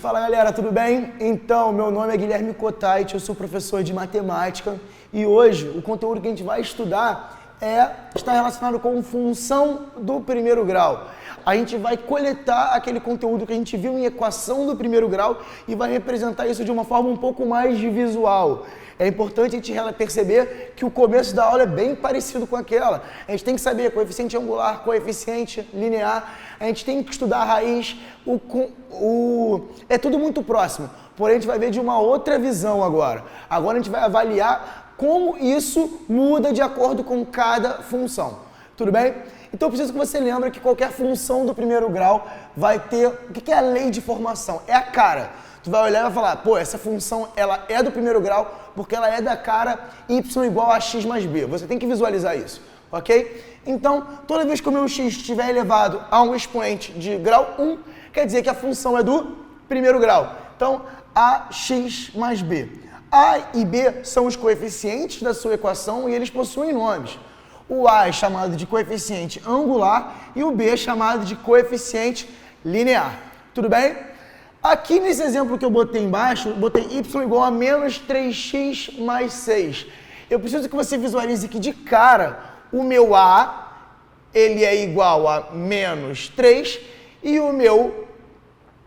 Fala galera, tudo bem? Então, meu nome é Guilherme Cotait, eu sou professor de matemática e hoje o conteúdo que a gente vai estudar está relacionado com função do primeiro grau. A gente vai coletar aquele conteúdo que a gente viu em equação do primeiro grau e vai representar isso de uma forma um pouco mais visual. É importante a gente perceber que o começo da aula é bem parecido com aquela. A gente tem que saber coeficiente angular, coeficiente linear, a gente tem que estudar a raiz, é tudo muito próximo. Porém, a gente vai ver de uma outra visão agora. Agora a gente vai avaliar como isso muda de acordo com cada função. Tudo bem? Então eu preciso que você lembre que qualquer função do primeiro grau vai ter... O que é a lei de formação? É a cara. Tu vai olhar e vai falar, pô, essa função ela é do primeiro grau porque ela é da cara y igual a x mais b. Você tem que visualizar isso, ok? Então, toda vez que o meu x estiver elevado a um expoente de grau 1, quer dizer que a função é do primeiro grau. Então, ax mais b. A e b são os coeficientes da sua equação e eles possuem nomes. O a é chamado de coeficiente angular e o b é chamado de coeficiente linear. Tudo bem? Aqui nesse exemplo que eu botei embaixo, eu botei y igual a menos 3x mais 6. Eu preciso que você visualize que de cara o meu a ele é igual a menos 3 e o meu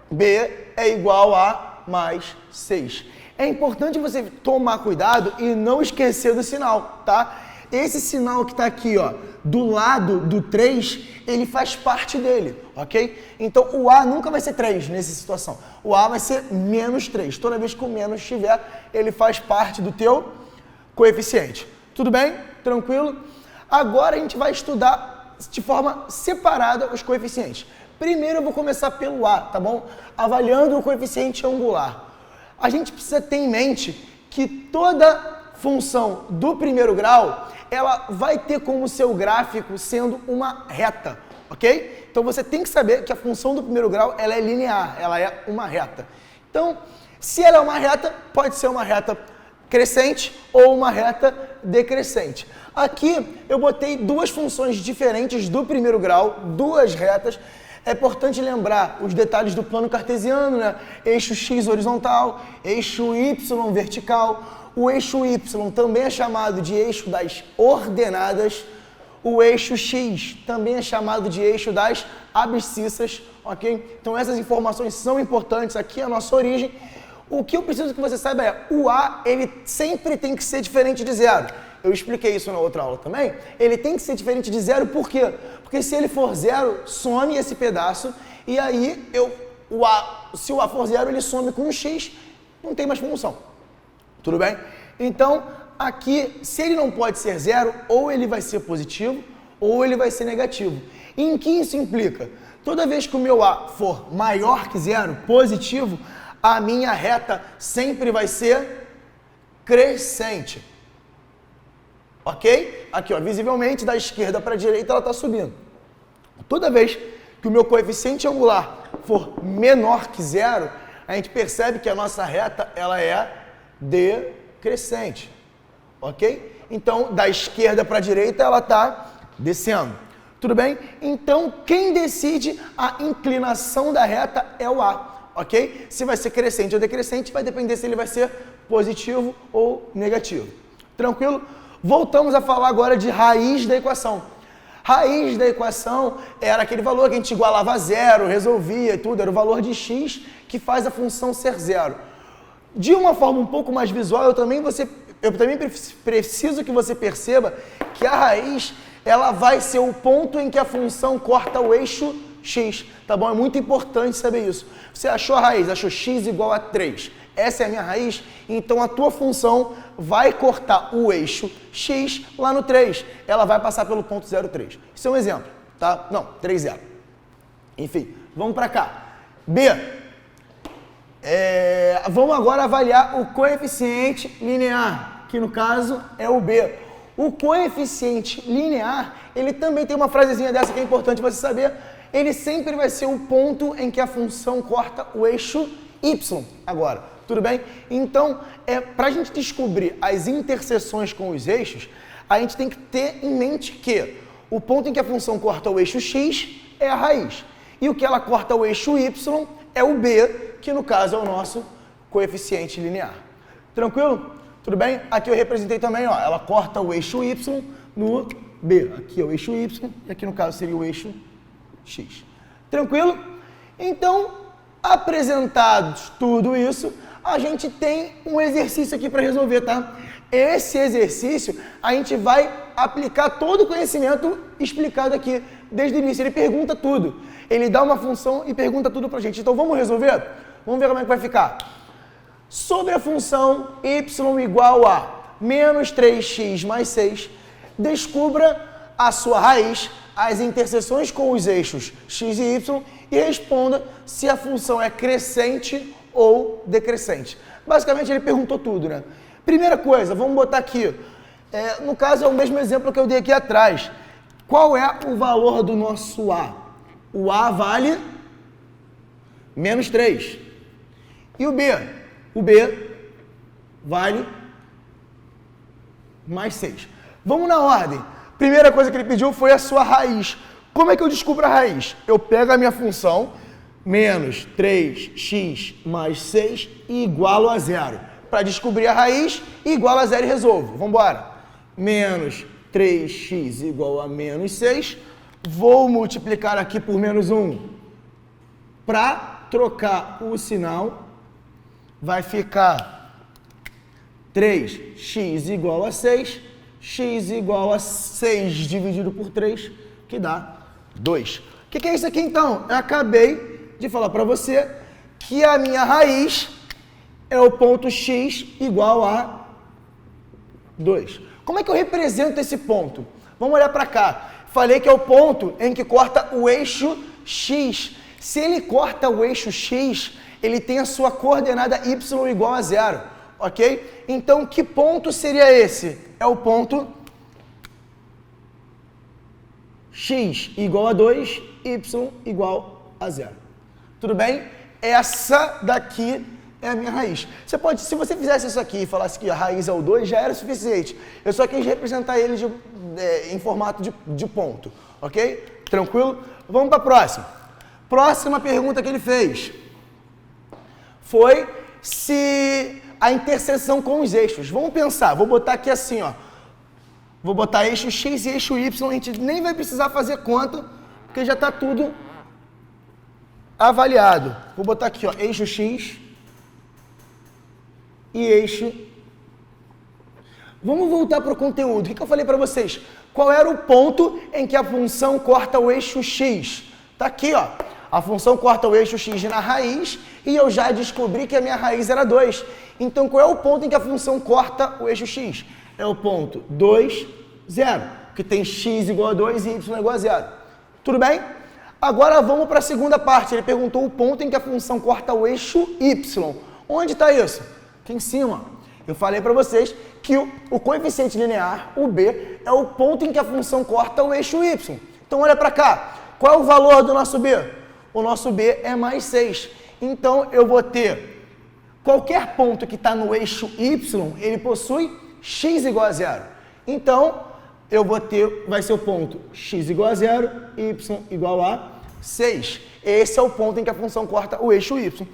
b é igual a mais 6. É importante você tomar cuidado e não esquecer do sinal, tá? Esse sinal que está aqui, ó, do lado do 3, ele faz parte dele, ok? Então, o A nunca vai ser 3 nessa situação. O A vai ser menos 3. Toda vez que o menos estiver, ele faz parte do teu coeficiente. Tudo bem? Tranquilo? Agora a gente vai estudar de forma separada os coeficientes. Primeiro eu vou começar pelo A, tá bom? Avaliando o coeficiente angular. A gente precisa ter em mente que toda função do primeiro grau, ela vai ter como seu gráfico sendo uma reta, ok? Então você tem que saber que a função do primeiro grau, ela é linear, ela é uma reta. Então, se ela é uma reta, pode ser uma reta crescente ou uma reta decrescente. Aqui eu botei duas funções diferentes do primeiro grau, duas retas. É importante lembrar os detalhes do plano cartesiano, né? Eixo x horizontal, eixo y vertical. O eixo y também é chamado de eixo das ordenadas. O eixo x também é chamado de eixo das abscissas, ok? Então essas informações são importantes, aqui é a nossa origem. O que eu preciso que você saiba é, o a, ele sempre tem que ser diferente de zero. Eu expliquei isso na outra aula também. Ele tem que ser diferente de zero, por quê? Porque se ele for zero, some esse pedaço, e aí se o a for zero, ele some com o x, não tem mais função. Tudo bem? Então, aqui, se ele não pode ser zero, ou ele vai ser positivo, ou ele vai ser negativo. E em que isso implica? Toda vez que o meu a for maior que zero, positivo, a minha reta sempre vai ser crescente. Ok? Aqui, ó, visivelmente, da esquerda para a direita, ela está subindo. Toda vez que o meu coeficiente angular for menor que zero, a gente percebe que a nossa reta, ela é decrescente, ok? Então, da esquerda para a direita, ela está descendo. Tudo bem? Então, quem decide a inclinação da reta é o A, ok? Se vai ser crescente ou decrescente, vai depender se ele vai ser positivo ou negativo. Tranquilo? Voltamos a falar agora de raiz da equação. Raiz da equação era aquele valor que a gente igualava a zero, resolvia e tudo, era o valor de x que faz a função ser zero. De uma forma um pouco mais visual, eu também preciso que você perceba que a raiz, ela vai ser o ponto em que a função corta o eixo x, tá bom? É muito importante saber isso. Você achou a raiz, achou x igual a 3. Essa é a minha raiz, então a tua função vai cortar o eixo x lá no 3. Ela vai passar pelo ponto 0,3. Isso é um exemplo, tá? Não, 3, 0. Enfim, vamos para cá. B. Vamos agora avaliar o coeficiente linear, que no caso é o B. O coeficiente linear, ele também tem uma frasezinha dessa que é importante você saber. Ele sempre vai ser o ponto em que a função corta o eixo y. Agora, tudo bem? Então, para a gente descobrir as interseções com os eixos, a gente tem que ter em mente que o ponto em que a função corta o eixo x é a raiz. E o que ela corta o eixo y é o B, que no caso é o nosso coeficiente linear. Tranquilo? Tudo bem? Aqui eu representei também, ó, ela corta o eixo Y no B. Aqui é o eixo Y e aqui no caso seria o eixo X. Tranquilo? Então, apresentados tudo isso, a gente tem um exercício aqui para resolver, tá? Esse exercício, a gente vai aplicar todo o conhecimento explicado aqui desde o início. Ele pergunta tudo. Ele dá uma função e pergunta tudo pra gente. Então, vamos resolver? Vamos ver como é que vai ficar. Sobre a função y igual a menos 3x mais 6, descubra a sua raiz, as interseções com os eixos x e y e responda se a função é crescente ou decrescente. Basicamente, ele perguntou tudo, né? Primeira coisa, vamos botar aqui. No caso, é o mesmo exemplo que eu dei aqui atrás. Qual é o valor do nosso A? O A vale menos 3. E o B? O B vale mais 6. Vamos na ordem. Primeira coisa que ele pediu foi a sua raiz. Como é que eu descubro a raiz? Eu pego a minha função, menos 3x mais 6 e igualo a zero. Para descobrir a raiz, igualo a zero e resolvo. Vamos embora. Menos 3x igual a menos 6. Vou multiplicar aqui por menos 1. Para trocar o sinal, vai ficar 3x igual a 6. X igual a 6 dividido por 3, que dá 2. O que é isso aqui então? Eu acabei de falar para você que a minha raiz é o ponto x igual a 2. Como é que eu represento esse ponto? Vamos olhar para cá. Falei que é o ponto em que corta o eixo x. Se ele corta o eixo x, ele tem a sua coordenada y igual a 0. Ok? Então, que ponto seria esse? É o ponto x igual a 2, y igual a 0. Tudo bem? Essa daqui é a minha raiz. Você pode, se você fizesse isso aqui e falasse que a raiz é o 2, já era o suficiente. Eu só quis representar ele em formato de ponto. Ok? Tranquilo? Vamos para a próxima. Próxima pergunta que ele fez foi se a interseção com os eixos. Vamos pensar, vou botar aqui assim, ó. Vou botar eixo x e eixo y, a gente nem vai precisar fazer conta, porque já está tudo avaliado. Vou botar aqui, ó, eixo x e eixo. Vamos voltar para o conteúdo. O que eu falei para vocês? Qual era o ponto em que a função corta o eixo x? Está aqui, ó. A função corta o eixo x na raiz e eu já descobri que a minha raiz era 2. Então, qual é o ponto em que a função corta o eixo x? É o ponto 2, 0, que tem x igual a 2 e y igual a 0. Tudo bem? Agora vamos para a segunda parte. Ele perguntou o ponto em que a função corta o eixo y. Onde está isso? Aqui em cima. Eu falei para vocês que o coeficiente linear, o b, é o ponto em que a função corta o eixo y. Então, olha para cá. Qual é o valor do nosso b? O nosso b é mais 6. Então, eu vou ter qualquer ponto que está no eixo y, ele possui x igual a 0. Então, eu vou ter, vai ser o ponto x igual a 0, y igual a 6. Esse é o ponto em que a função corta o eixo y.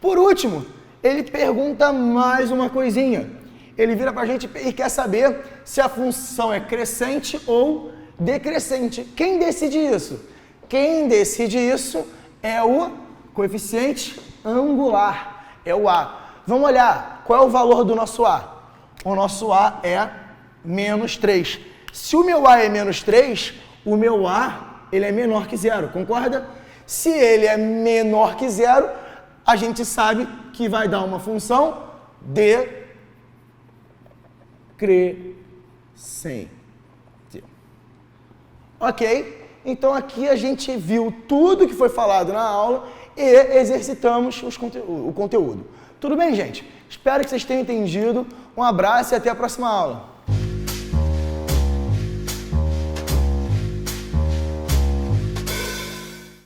Por último, ele pergunta mais uma coisinha. Ele vira para a gente e quer saber se a função é crescente ou decrescente. Quem decide isso? Quem decide isso é o coeficiente angular, é o A. Vamos olhar, qual é o valor do nosso A? O nosso A é menos 3. Se o meu A é menos 3, o meu A ele é menor que 0, concorda? Se ele é menor que 0, a gente sabe que vai dar uma função decrescente. Ok? Então aqui a gente viu tudo que foi falado na aula e exercitamos o conteúdo. Tudo bem, gente? Espero que vocês tenham entendido. Um abraço e até a próxima aula.